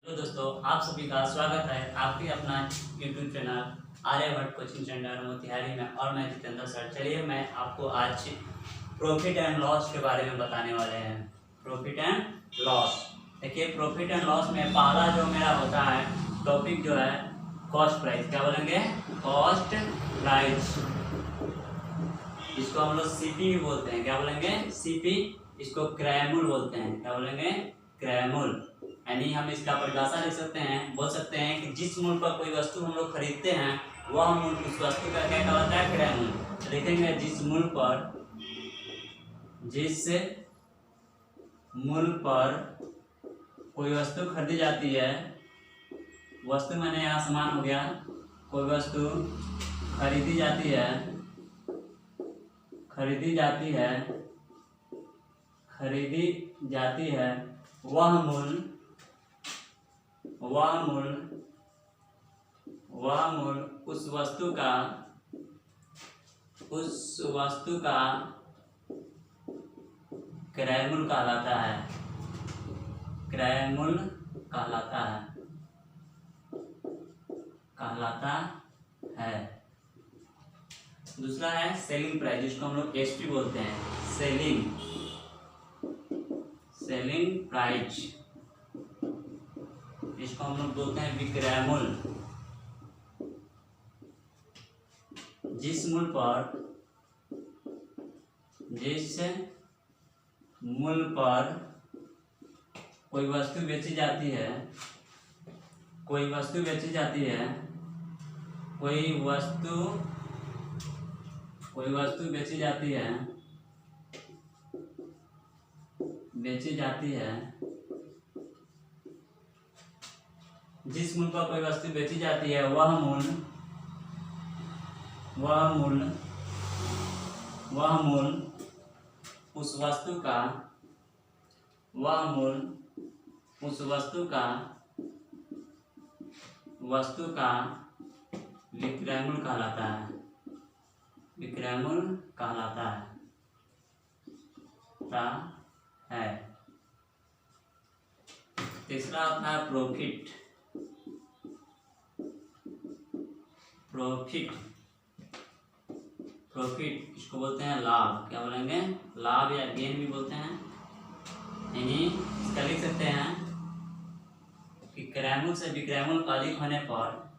Hello दोस्तों, आप सभी का स्वागत है आपके अपना YouTube channel Aryabhatta coaching centre Motihari में। और मैं जितेंद्र सर। चलिए मैं आपको आज प्रॉफिट एंड लॉस के बारे में बताने वाले हैं। Profit and loss. देखिए, प्रॉफिट एंड लॉस में पहला जो मेरा होता है टॉपिक जो है कॉस्ट प्राइस। क्या बोलेंगे? Cost price. इसको हम लोग सीपी भी बोलते हैं। क्या बोलेंगे? सीपी। इसको क्रय मूल्य बोलते हैं। क्या बोलेंगे? क्रय मूल्य। यानी हम इसका परिभाषा लिख सकते हैं, बोल सकते हैं कि जिस मूल्य पर कोई वस्तु हम लोग खरीदते हैं वह मूल्य उस वस्तु का क्या कहलाता है? क्रय मूल्य। तो देखेंगे जिस मूल्य पर कोई वस्तु खरीदी जाती है, वस्तु मैंने यहाँ सामान हो गया, कोई वस्तु खरीदी जाती है वह मूल्य उस वस्तु का क्रय मूल्य कहलाता है। क्रय मूल्य कहलाता है। दूसरा है सेलिंग प्राइस, जिसको हम लोग एसपी बोलते हैं। सेलिंग प्राइस, इसको हम लोग बोलते हैं विक्रय मूल्य। जिस मूल्य पर कोई वस्तु बेची जाती है वह मूल्य उस वस्तु का विक्रय मूल्य कहलाता है। तीसरा अपना है प्रॉफिट। इसको बोलते हैं लाभ। क्या बोलेंगे? लाभ या गेन भी बोलते हैं। यानी इसका लिख सकते हैं कि क्रय मूल्य से विक्रय मूल्य अधिक होने पर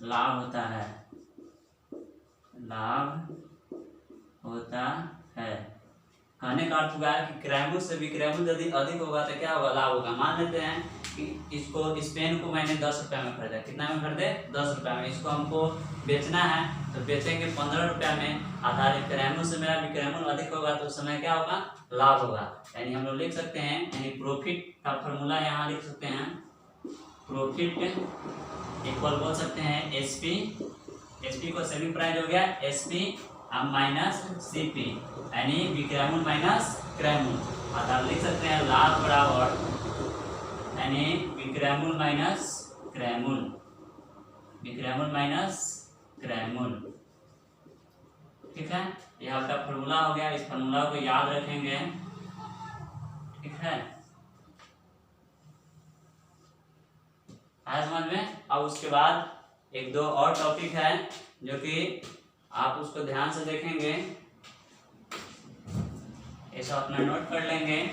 लाभ होता है। कहने का अर्थ हुआ कि क्रय मूल्य से विक्रय मूल्य यदि अधिक होगा तो क्या होगा? लाभ होगा। मान लेते हैं कि इस पेन को मैंने 10 रुपये में खरीदा। कितना में खरीदे? 10 रुपये में। इसको हमको बेचना है तो बेचेंगे 15 रुपये में। आधारित क्रय मूल्य से मेरा विक्रय मूल्य अधिक होगा तो उस समय क्या होगा? लाभ होगा। यानी हम लोग लिख सकते हैं, यानी प्रॉफिट का फॉर्मूला यहाँ लिख सकते हैं। प्रॉफिट इक्वल बोल सकते हैं एसपी को सेलिंग प्राइस हो गया एसपी माइनस सीपी, यानी विक्रय मूल्य माइनस क्रय मूल्य। अर्थात लिख सकते हैं लाभ बराबर यानी विक्रय मूल्य माइनस क्रय मूल्य। ठीक है, यह आपका फॉर्मूला हो गया। इस फॉर्मूला को याद रखेंगे। ठीक है, आया समझ में? अब उसके बाद एक दो और टॉपिक है जो कि आप उसको ध्यान से देखेंगे, ऐसा अपना नोट कर लेंगे।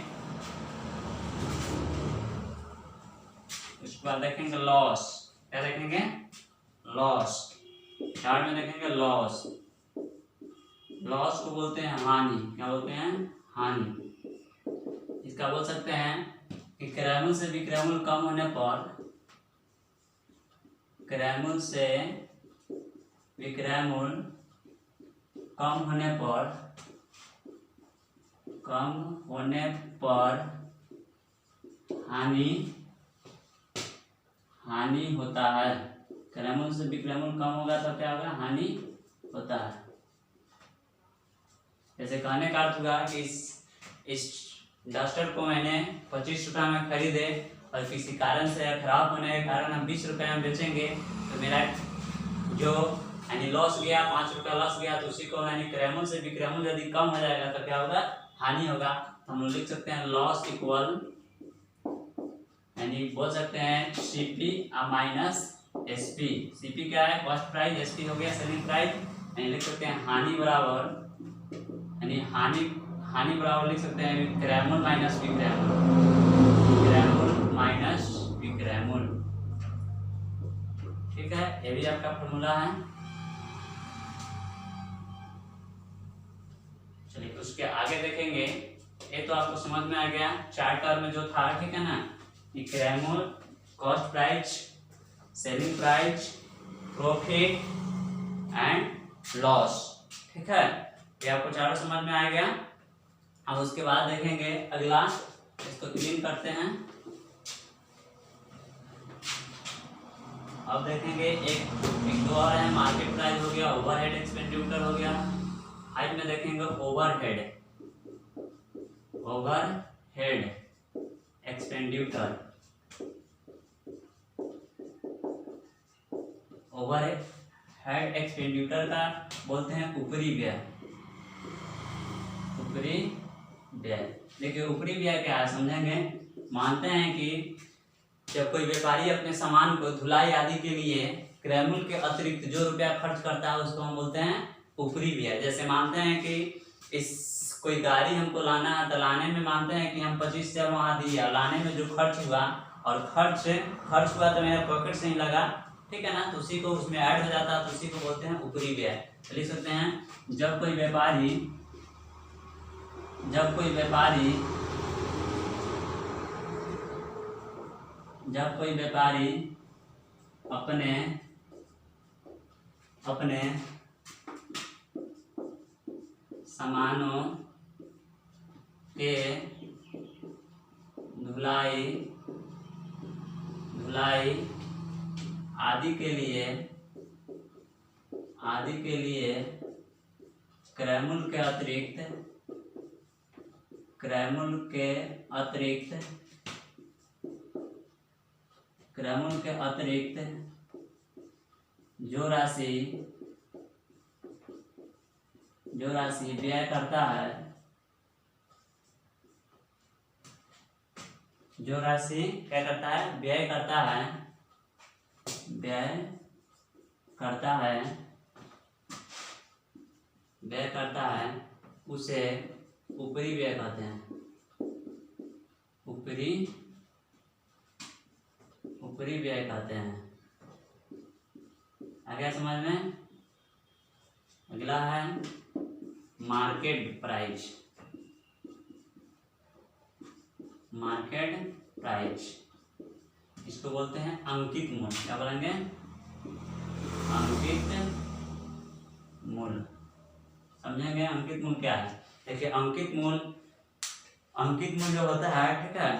उसके बाद देखेंगे लॉस। क्या देखेंगे? लॉस। चार्ट में देखेंगे लॉस। लॉस को बोलते हैं हानि। क्या बोलते हैं? हानि। इसका बोल सकते हैं कि क्रय मूल्य से विक्रय मूल्य कम होने पर हानि होता है। क्रय मूल्य से विक्रय मूल्य कम होगा तो क्या होगा? हानि होता है। जैसे कहने का अर्थ हुआ कि इस डस्टर को मैंने 25 रुपये में खरीदे और किसी कारण से खराब होने के कारण हम 20 रुपये में बेचेंगे तो मेरा जो यानी लॉस गया, 5 रुपया लॉस गया, तो उसी को यानी क्रैमूल से विक्रैमूल यदि कम हो जाएगा तो क्या होगा, हानि होगा। तो हम लोग लिख सकते हैं लॉस इक्वल, यानी बोल सकते हैं सीपी माइनस एसपी। सीपी क्या है, कॉस्ट प्राइस, एसपी हो गया सेलिंग प्राइस, यानी लिख सकते हैं हानि बराबर, यानी हानि बराबर लिख सकते हैं क्रैमूल माइनस विक्रैमूल, क्रैमूल माइनस विक्रैमूल। ठीक है, ये भी आपका फॉर्मूला है। चलिए उसके आगे देखेंगे, ये तो आपको समझ में आ गया चार टर्म में जो था, ठीक है ना, क्रैमूल, cost price, selling price, profit and loss. ठीक है, ये आपको चारों समझ में आ गया। अब उसके बाद देखेंगे अगला, इसको क्लीन करते हैं। अब देखेंगे एक दो और है, मार्केट प्राइस हो गया, ओवरहेड एक्सपेंडिचर हो गया। हाइट में देखेंगे ओवरहेड एक्सपेंडिचर, ओवरहेड एक्सपेंडिचर का बोलते हैं ऊपरी व्यय। ऊपरी व्यय, देखिए ऊपरी व्यय क्या है समझेंगे। मानते हैं कि जब कोई व्यापारी अपने सामान को धुलाई आदि के लिए क्रैमूल के अतिरिक्त जो रुपया खर्च करता है उसको हम बोलते हैं ऊपरी व्यय। जैसे मानते हैं कि इस कोई गाड़ी हमको लाना है, तो लाने में मानते हैं कि हम 25,000 वहाँ दिया, लाने में जो खर्च हुआ और खर्च हुआ तो मेरा पॉकेट से ही लगा, ठीक है ना, तो उसी को उसमें ऐड हो जाता है, तो उसी को बोलते हैं ऊपरी व्यय। तो लिख सकते हैं जब कोई व्यापारी अपने सामानों के धुलाई आदि के लिए क्रैमूल के अतिरिक्त जो राशि व्यय करता है, व्यय करता है उसे ऊपरी व्यय कहते हैं। ऊपरी व्यय कहते हैं। आ गया समझ में। अगला है मार्केट प्राइस, इसको बोलते हैं अंकित मूल्य। क्या बोलेंगे, अंकित मूल्य। समझेंगे अंकित मूल्य क्या है। देखिए अंकित मूल्य जो होता है, ठीक है,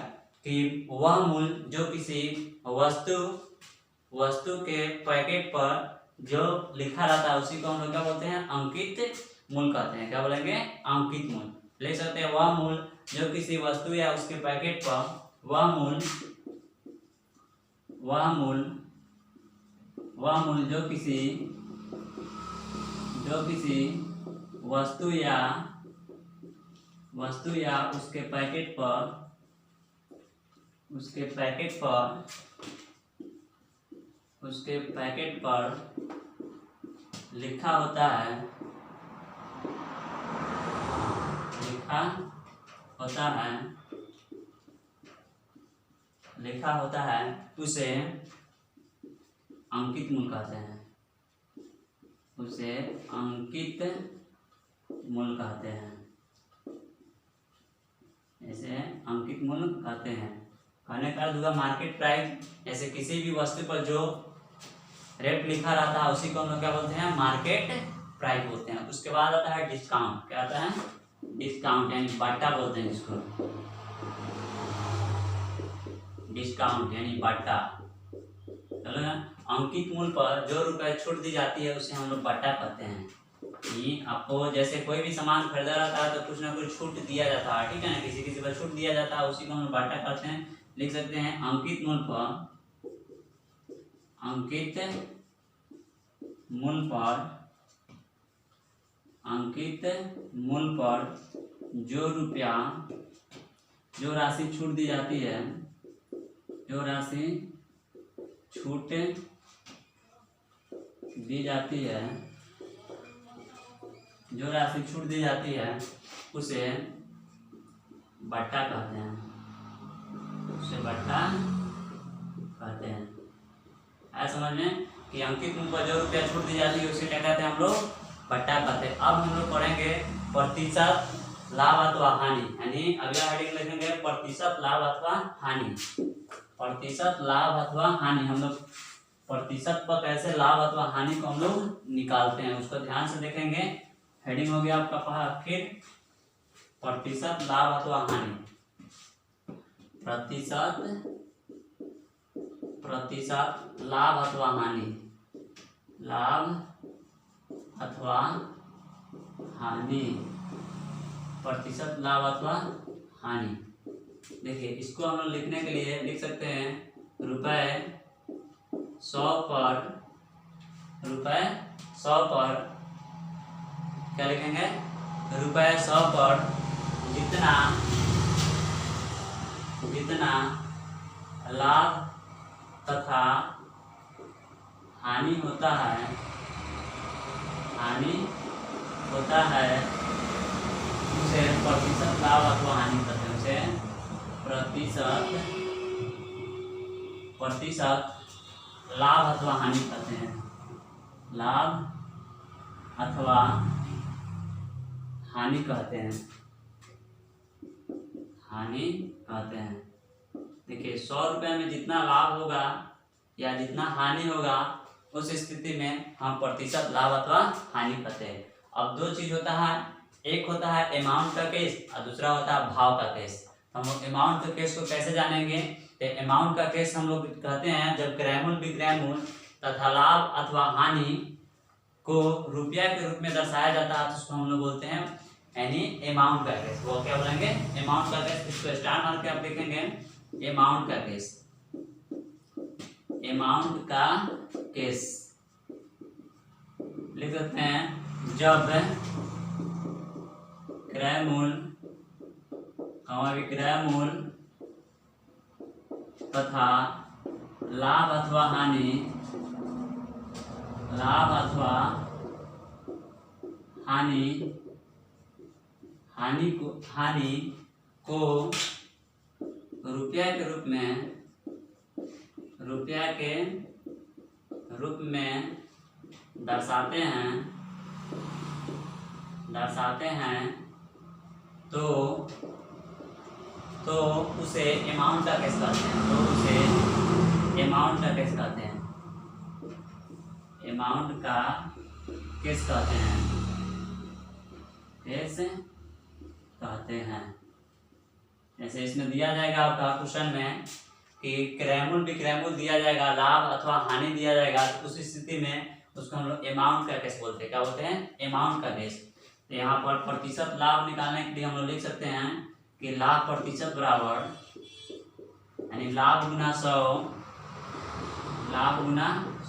कि वह मूल्य जो किसी वस्तु के पैकेट पर जो लिखा रहता है उसी को हम लोग क्या बोलते हैं, अंकित मूल्य कहते हैं। क्या बोलेंगे, अंकित मूल्य। ले सकते हैं वह मूल्य जो किसी वस्तु या उसके पैकेट पर वह मूल्य जो किसी वस्तु या उसके पैकेट पर लिखा होता है उसे अंकित मूल्य कहते हैं। ऐसे अंकित मूल्य कहते हैं। कहने का अर्थ हुआ मार्केट प्राइस, जैसे किसी भी वस्तु पर जो रेट लिखा रहता है उसी को हम लोग क्या बोलते हैं, मार्केट प्राइस बोलते हैं। उसके बाद आता है डिस्काउंट। क्या आता है, डिस्काउंट, यानी बाटा बोलते हैं इसको, डिस्काउंट यानी बाटा। चलो ना, अंकित मूल्य पर जो रुपए छूट दी जाती है उसे हम लोग बाटा कहते हैं। कि आपको जैसे कोई भी सामान खरीदा रहता है तो कुछ ना कुछ छूट दिया जाता है, ठीक है ना, किसी पर छूट दिया जाता है, उसी को हम लोग बाटा कहते हैं। लिख सकते हैं अंकित मूल पर जो राशि छूट दी जाती है, जो राशि छूट दी जाती है उसे बट्टा कहते हैं, आया समझ में कि अंकित मूल्य पर जो रुपया छूट दी जाती है उसे क्या कहते हैं हम लोग, बट्टा कहते हैं। अब हम लोग पढ़ेंगे प्रतिशत लाभ अथवा हानि, यानी अगला हेडिंग लिखेंगे प्रतिशत लाभ अथवा हानि। प्रतिशत लाभ अथवा हानि, हम लोग प्रतिशत पर कैसे लाभ अथवा हानि को हम लोग निकालते हैं उसको ध्यान से देखेंगे। हेडिंग हो गया आपका फिर प्रतिशत लाभ अथवा हानि। प्रतिशत लाभ अथवा हानि, प्रतिशत लाभ अथवा हानि। देखिए इसको हम लोग लिखने के लिए लिख सकते हैं रुपए 100 पर क्या लिखेंगे, रुपए 100 पर जितना लाभ तथा हानि होता है उसे प्रतिशत लाभ अथवा हानि कहते हैं, उसे प्रतिशत लाभ अथवा हानि कहते हैं, लाभ अथवा हानि कहते हैं। देखिए 100 रुपये में जितना लाभ होगा या जितना हानि होगा उस स्थिति में हम प्रतिशत लाभ अथवा हानि कहते हैं। अब दो चीज होता है, एक होता है अमाउंट का केस और दूसरा होता है भाव का केस। हम लोग अमाउंट का केस को कैसे जानेंगे, तो अमाउंट का केस हम लोग कहते हैं जब क्रय मूल्य विक्रय मूल्य तथा लाभ अथवा हानि को रुपया के रूप में दर्शाया जाता है तो उसको हम लोग बोलते हैं यानी अमाउंट का केस। वो क्या बोलेंगे, अमाउंट का केस। इसको स्टार मार के आप देखेंगे अमाउंट का केस, लिख सकते हैं जब क्रय मूल्य विक्रय मूल्य तथा लाभ अथवा हानि को रुपया के रूप में दर्शाते हैं तो उसे अमाउंट का केस कहते हैं। अमाउंट का केस कहते हैं। जैसे इसमें दिया जाएगा आपका क्वेश्चन में कि क्रय मूल्य विक्रय मूल्य दिया जाएगा, लाभ अथवा हानि दिया जाएगा, तो उस स्थिति में उसको हम लोग अमाउंट का केस बोलते हैं। क्या बोलते हैं, अमाउंट का केस। तो यहाँ पर प्रतिशत लाभ निकालने के लिए हम लोग लिख सकते हैं कि लाभ प्रतिशत बराबर यानी लाभ गुना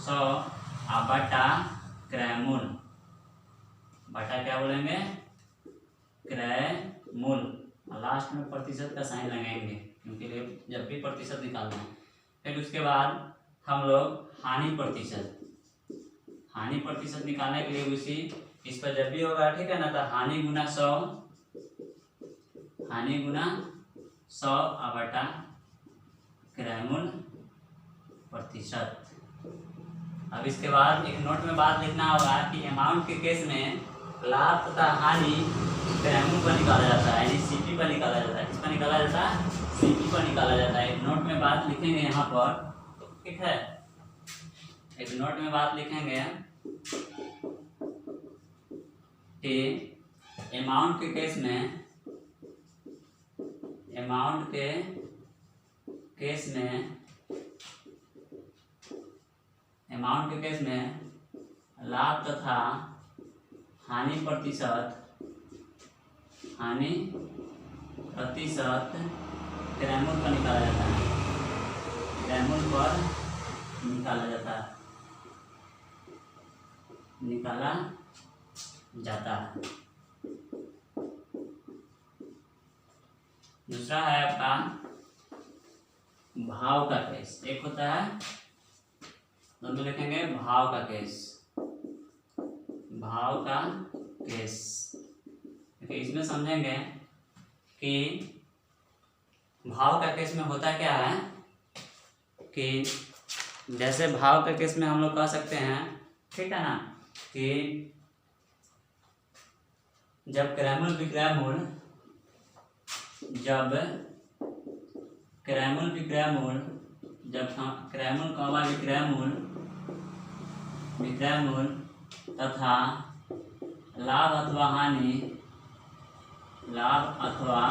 100 बटा क्रय मूल्य, बटा क्या बोलेंगे, क्रय मूल्य। लास्ट में प्रतिशत का साइन लगाएंगे क्योंकि जब भी प्रतिशत निकालना है। फिर उसके बाद हम लोग हानि प्रतिशत निकालने के लिए उसी इस पर जब भी होगा, ठीक है ना, तो हानि गुना 100 बटा क्रय मूल्य प्रतिशत। अब इसके बाद एक नोट में बात लिखना होगा कि अमाउंट के केस में लाभ तथा हानि क्रय मूल्य पर निकाला जाता है, यानी सीपी पर निकाला जाता है। किस पर निकाला जाता है, सीपी पर निकाला जाता है। एक नोट में बात लिखेंगे यहाँ पर, ठीक है, एक नोट में बात लिखेंगे कि अमाउंट के केस में लाभ तथा हानि प्रतिशत क्रय मूल्य पर निकाला जाता है। विक्रयमूल्य पर निकाला जाता है, निकाला जाता है। दूसरा है आपका भाव का केस। एक होता है, दोनों लिखेंगे भाव का केस, भाव का केस। इसमें समझेंगे कि भाव का केस में होता क्या है कि जैसे भाव का केस में हम लोग कह सकते हैं, ठीक है ना, कि जब क्रयमूल्य विक्रयमूल्य, जब क्रयमूल्य विक्रयमूल्य, जब क्रयमूल्य कॉमा विक्रयमूल्य, विक्रयमूल्य तथा लाभ अथवा हानि, लाभ अथवा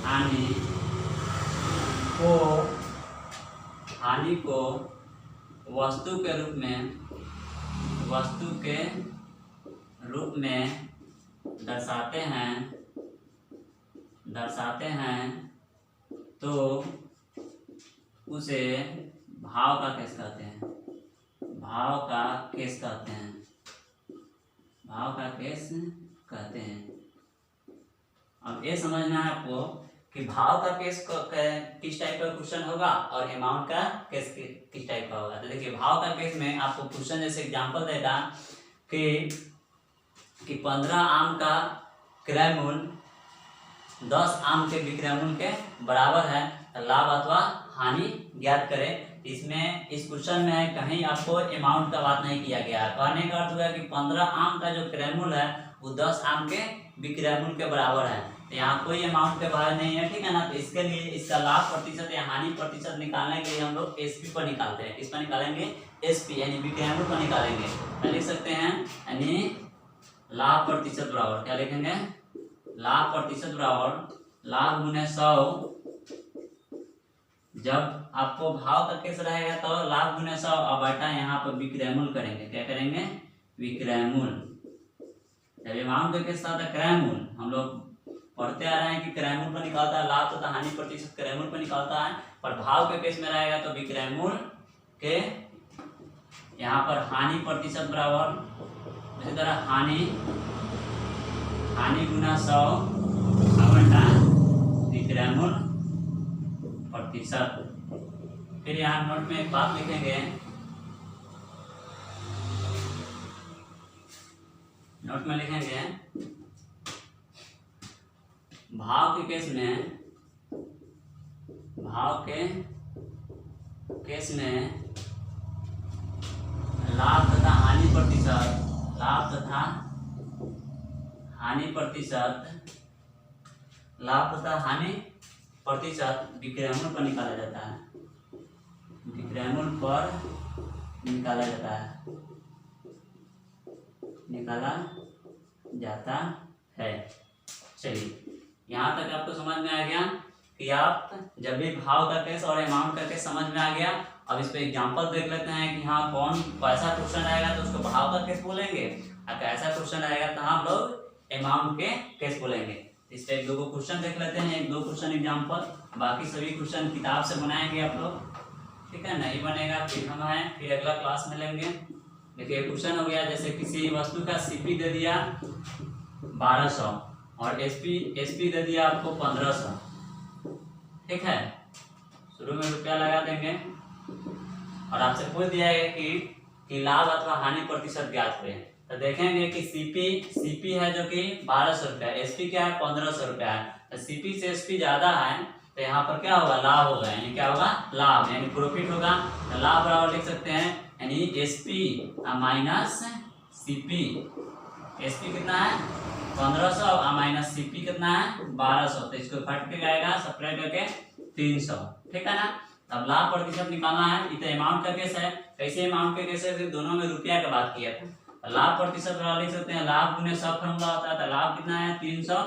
हानि को, हानि को वस्तु के रूप में, वस्तु के रूप में दर्शाते हैं, दर्शाते हैं, तो उसे भाव का केस कहते हैं, भाव का केस कहते हैं, भाव का केस कहते हैं। अब ये समझना है आपको कि भाव का केस किस टाइप का क्वेश्चन होगा और अमाउंट का केस किस टाइप का होगा। तो देखिए भाव का केस में आपको क्वेश्चन जैसे एग्जांपल देगा कि 15 आम का क्रय मूल्य 10 आम के विक्रय मूल्य के बराबर है, तो लाभ अथवा हानि ज्ञात करें। इसमें इस क्वेश्चन में कहीं आपको अमाउंट का बात नहीं किया गया है। कहने का अर्थ हुआ कि 15 आम का जो क्रय मूल्य है वो 10 आम के विक्रय मूल्य के बराबर है, तो यहाँ कोई अमाउंट के बाहर नहीं है, ठीक है ना। तो इसके लिए इसका लाभ प्रतिशत या हानि प्रतिशत निकालने के लिए हम लोग एसपी पर निकालते हैं। किस पर निकालेंगे? एसपी यानी विक्रय मूल्य पर निकालेंगे। क्या लिख सकते हैं? यानी लाभ प्रतिशत बराबर, क्या लिखेंगे? लाभ प्रतिशत बराबर लाभ गुने 100। जब आपको भाव का केस रहेगा तो लाभ गुने 100 और बटा यहाँ पर विक्रय मूल्य करेंगे। क्या करेंगे? विक्रय मूल्य। जब अमाउंट का केस था क्रय मूल्य, हम लोग पढ़ते आ रहे हैं कि क्रय मूल्य पर निकालता है लाभ तथा हानि प्रतिशत क्रय मूल्य पर निकालता है, पर भाव के केस में रहेगा तो विक्रय मूल्य के यहाँ पर हानि प्रतिशत बराबर, इसी तरह हानि गुना 100 बटा विक्रय मूल्य प्रतिशत। फिर यहाँ नोट में एक बात लिखेंगे, नोट में लिखेंगे भाव के केस में, भाव के केस में लाभ तथा हानि प्रतिशत, लाभ तथा हानि प्रतिशत, लाभ तथा हानि प्रतिशत विक्रय मूल्य पर निकाला जाता है, विक्रय मूल्य पर निकाला जाता है, निकाला जाता है। चलिए यहाँ तक आपको समझ में आ गया कि आप जब भी भाव का केस और अमाउंट का केस समझ में आ गया। अब इस पे एग्जांपल देख लेते हैं कि हाँ कौन कैसा क्वेश्चन आएगा तो उसको भाव का केस बोलेंगे, और कैसा क्वेश्चन आएगा तो हम लोग अमाउंट के केस बोलेंगे। इस पे एक दो क्वेश्चन देख लेते हैं, एक दो क्वेश्चन एग्जाम्पल, बाकी सभी क्वेश्चन किताब से बनाएंगे आप लोग, ठीक है। नहीं बनेगा फिर हम आए, फिर अगला क्लास में लेंगे। देखिए क्वेश्चन हो गया, जैसे किसी वस्तु का सीपी दे दिया 1200 और एसपी दे दिया आपको 1500, ठीक है। शुरू में रुपया लगा देंगे और आपसे पूछ दिया है कि लाभ अथवा हानि प्रतिशत ज्ञात करें। तो देखेंगे कि सीपी है जो कि 1200 रुपया, एसपी क्या है 1500 रुपया है। तो सीपी से एसपी ज्यादा है तो यहाँ पर क्या होगा? लाभ होगा, यानी क्या होगा? लाभ यानी प्रॉफिट होगा। तो लाभ बराबर लिख सकते हैं यानी एसपी माइनस सीपी। एसपी कितना है? 1500 और माइनस सीपी कितना है? 1200। तो इसको काट के आएगा सब्ट्रैक्ट करके 300, ठीक है ना। अब लाभ प्रतिशत निकालना है। इतना अमाउंट का केस है, कैसे अमाउंट के केस है? दोनों में रुपया का बात किया था। लाभ प्रतिशत लिख सकते हैं लाभ गुने 100 फॉर्मूला होता है। तो लाभ कितना है? 300,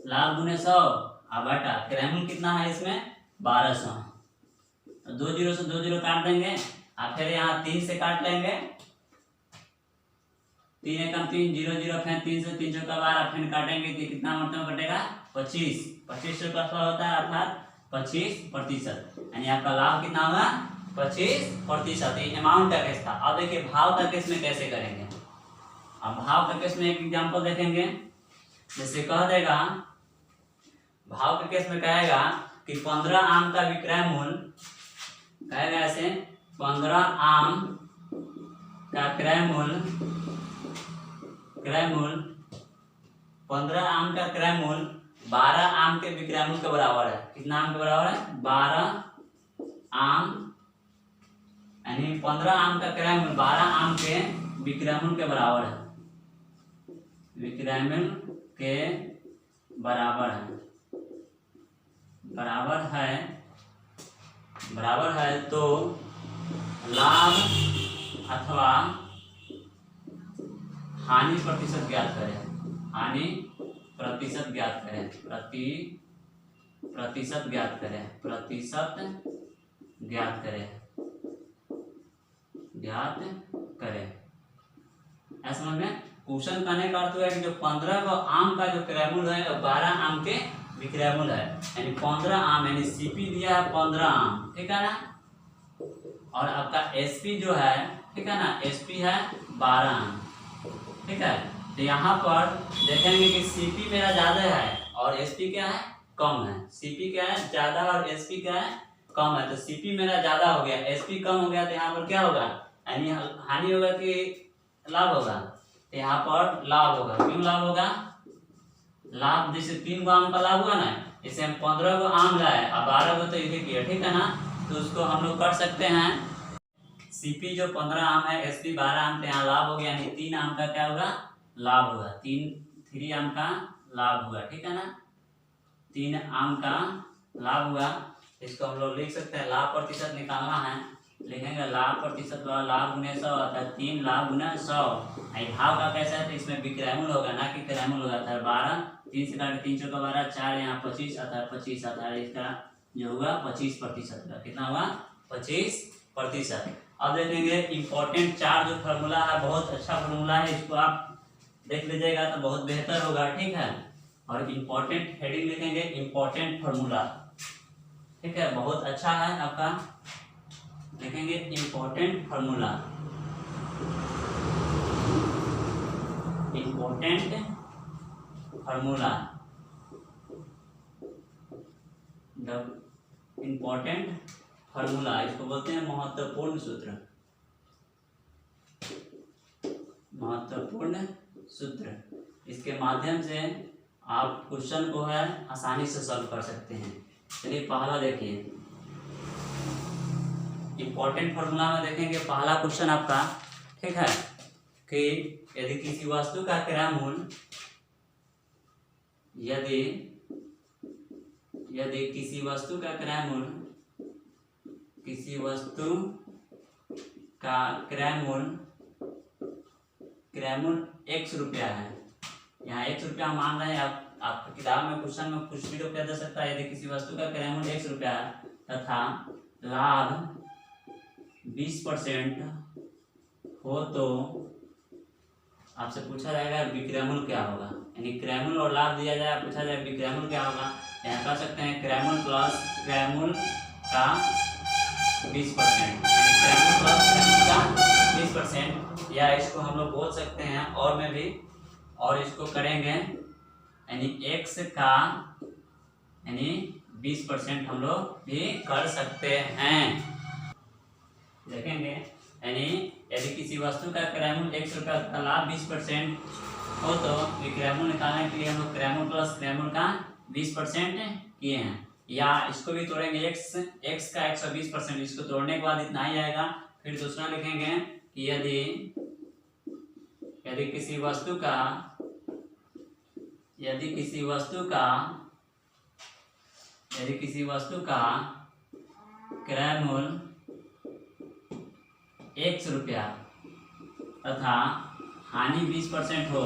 लाभ गुने 100 और बटा क्रय मूल्य कितना है इसमें? 1200। तो 2 जीरो से 2 जीरो काट देंगे और फिर यहाँ 3 से काट लेंगे, 3 एकम 3, 0 0, फिर 3 से 3 का 12, फिर काटेंगे तो कितना मतलब कटेगा? 25 रुपया होता है, अर्थात 25%, यानी आपका लाभ कितना होगा 25%। ये अमाउंट का केस था। अब देखिए भाव का केस में कैसे करेंगे। अब भाव का केस में एक एग्जांपल देखेंगे। जैसे कह देगा, भाव के केस में कहेगा कि 15 आम का विक्रय मूल्य, कहेगा ऐसे 15 आम का क्रय मूल्य 15 आम का क्रय मूल्य 12 आम के विक्रय मूल्य के बराबर है। कितना आम के बराबर है 12 आम, यानी 15 आम का क्रय मूल्य 12 आम के विक्रय मूल्य के बराबर है, विक्रय मूल्य के बराबर है तो लाभ अथवा हानि प्रतिशत ज्ञात करें। हानि प्रतिशत ज्ञात करें, प्रतिशत ज्ञात करें। ऐसा समझ में। क्वेश्चन करने का अर्थ है कि जो 15 को आम का जो क्रय मूल्य है और 12 आम के विक्रय मूल्य है, यानी 15 आम, यानी सीपी दिया है 15 आम, ठीक है ना, और आपका एसपी जो है, ठीक है ना, एसपी है 12 आम, ठीक है। तो यहाँ पर देखेंगे कि सीपी मेरा ज्यादा है और एसपी क्या है कम है। सीपी क्या है ज्यादा और एसपी क्या है कम है। तो सीपी मेरा ज्यादा हो गया, एसपी कम हो गया, तो यहाँ पर क्या होगा, यानी हानि होगा कि लाभ होगा। तो यहाँ पर लाभ होगा। क्यों लाभ होगा, लाभ जैसे 3 गो आम का लाभ हुआ ना, इसे हम 15 गो आम लाए और 12 गो तो इसे किया, ठीक है ना। तो उसको हम लोग कर सकते हैं, सीपी जो 15 आम है, एसपी 12 आम, तो यहाँ लाभ हो गया, यानी 3 आम का क्या होगा लाभ होगा, 3 आम का लाभ हुआ, ठीक है ना, 3 आम का लाभ हुआ। इसको हम लोग लिख सकते हैं, लाभ प्रतिशत निकालना है, लिखेंगे लाभ प्रतिशत लाभ गुने 100 अर्थात 3 लाभ गुना 100। भाव का कैसा है, तो इसमें विक्रय मूल्य होगा ना कि क्रय मूल्य होगा। अर्थात 12, 3 से काटे 3 चौका 12, 4 यहाँ 25 अर्थात 25 अर्थात इसका जो होगा 25% का, कितना होगा 25%। अब देखेंगे इम्पोर्टेंट 4 जो फार्मूला है, बहुत अच्छा फार्मूला है, इसको आप देख लीजिएगा तो बहुत बेहतर होगा, ठीक है। और इम्पोर्टेंट हेडिंग लिखेंगे इम्पोर्टेंट फार्मूला, ठीक है, बहुत अच्छा है आपका। देखेंगे important formula, important formula, important formula, इसको बोलते हैं महत्वपूर्ण सूत्र, महत्वपूर्ण सूत्र। इसके माध्यम से आप क्वेश्चन को है आसानी से सॉल्व कर सकते हैं। चलिए पहला देखिए, इम्पोर्टेंट फार्मूला में देखेंगे पहला क्वेश्चन आपका, ठीक है, कि यदि किसी वस्तु का क्रय मूल्य, यदि किसी वस्तु का क्रय मूल्य, किसी वस्तु का क्रय मूल्य X रुपया है, यहाँ X रुपया मान रहे हैं आप, आपकी किताब में क्वेश्चन में कुछ भी रुपया दे सकता है। यदि किसी वस्तु का क्रय मूल्य X रुपया है तथा लाभ 20% हो तो आपसे पूछा जाएगा विक्रय मूल्य क्या होगा, यानी क्रय मूल्य और लाभ दिया जाए, पूछा जाए विक्रय मूल्य क्या होगा। यहाँ कर सकते हैं क्रय मूल्य प्लस क्रय मूल्य का 20%, क्रय मूल्य प्लस क्रय मूल्य का 20%, या इसको हम लोग बोल सकते हैं और में भी, और इसको करेंगे यानी x का यानी 20% हम लोग भी कर सकते हैं। देखेंगे यानी यदि किसी वस्तु का क्रय मूल्य X रुपया का लाभ 20% हो तो विक्रय मूल्य निकालने के लिए हम लोग क्रय मूल्य प्लस क्रय मूल्य का 20% किए हैं। या इसको भी तोड़ेंगे, x का 120%, इसको तोड़ने के बाद इतना ही आएगा। फिर दूसरा लिखेंगे कि यदि किसी वस्तु का क्रय मूल्य X रुपया तथा हानि 20% हो,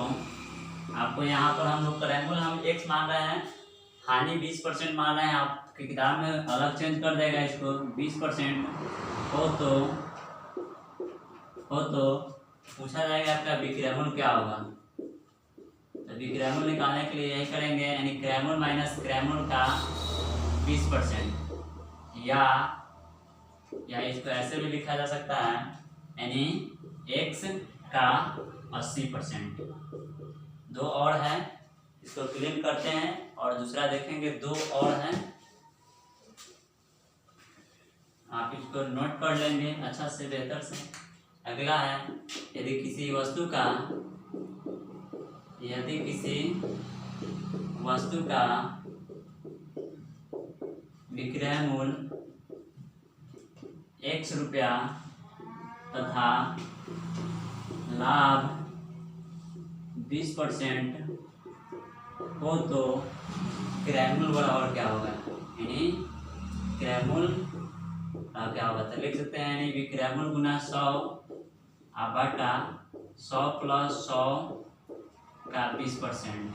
आपको यहाँ पर हम लोग क्रय मूल्य हम X मान रहे हैं, हानि 20% मान रहे हैं, आपकी किताब में अलग चेंज कर देगा इसको। 20% हो तो पूछा जाएगा आपका विक्रय मूल्य क्या होगा। तो विक्रय मूल्य निकालने के लिए यही करेंगे, यानी क्रय मूल्य माइनस क्रय मूल्य का 20%, या इसको ऐसे भी लिखा जा सकता है, यानी x का 80%। दो और है, इसको क्लीन करते हैं और दूसरा देखेंगे। दो और हैं, आप इसको नोट कर लेंगे अच्छा से, बेहतर से। अगला है, यदि किसी वस्तु का विक्रय मूल्य x रुपया तथा लाभ 20% हो तो क्रय मूल्य बराबर क्या होगा, यानी क्रय मूल्य क्या होगा, तो लिख सकते हैं यानी विक्रय मूल्य गुना 100 बटा 100 प्लस 100 का 20%,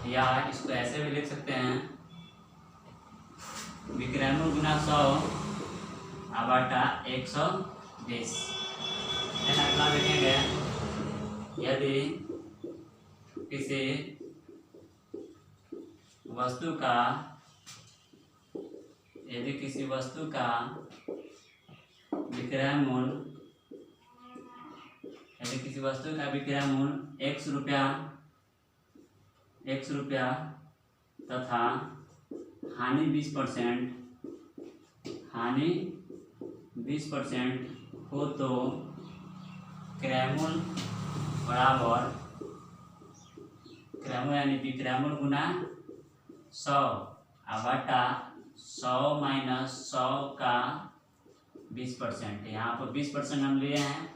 या इसको ऐसे भी लिख सकते हैं, विक्रय मूल्य गुना 100 बटा 120। अगला देखेंगे, यदि किसी वस्तु का विक्रय मूल्य x रुपया तथा हानि 20% हो तो क्रय मूल्य बराबर, क्रय मूल्य यानी विक्रय मूल्य गुना 100 बटा 100 माइनस 100 का 20%। यहाँ पर 20% हम लिए हैं,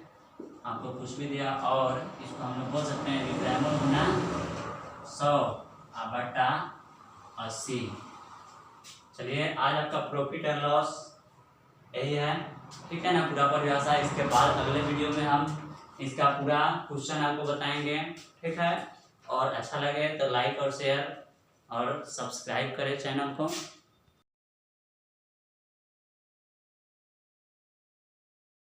आपको कुछ भी दिया, और इसको हम लोग बोल सकते हैं विक्रय मूल्य गुना 100 बटा 80। चलिए, आज आपका प्रॉफिट एंड लॉस यही है, ठीक है ना, पूरा परिभाषा। इसके बाद अगले वीडियो में हम इसका पूरा क्वेश्चन आपको बताएंगे, ठीक है। और अच्छा लगे तो लाइक और शेयर और सब्सक्राइब करें चैनल को।